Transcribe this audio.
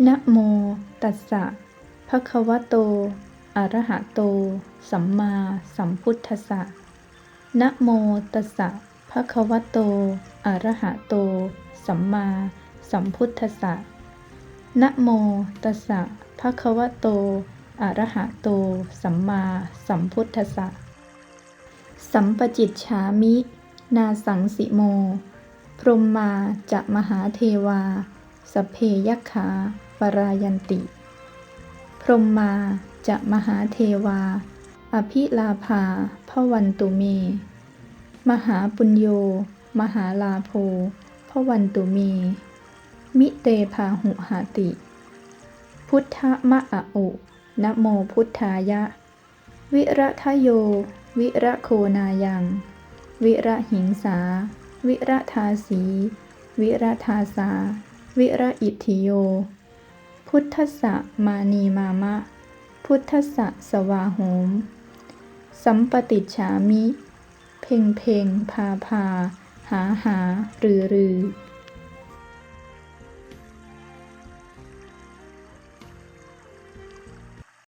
นะโมตัสสะภะคะวะโตอะระหะโตสัมมาสัมพุทธัสสะนะโมตัสสะภะคะวะโตอะระหะโตสัมมาสัมพุทธัสสะนะโมตัสสะภะคะวะโตอะระหะโตสัมมาสัมพุทธัสสะสัมปจิจฉามินาสังสิโมพรหมมาจะมหาเทวาสัพเพยัคขาปรายันติพรหมมาจะมหาเทวาอภิลาภาภวันตุเมมหาปุญโญมหาลาโภภวันตุเมมิเตภาหุหติพุทธมะอะอุนะโมพุทธายะวิระทะโยวิระโคนายังวิระหิงสาวิระทาสีวิระทาสาวิระอิทธิโยพุทธัสสะมานีมามะพุทธัสสะสวาโหมสัมปติจฉามิเพ่งเพ่งพาพาหาหารือรือ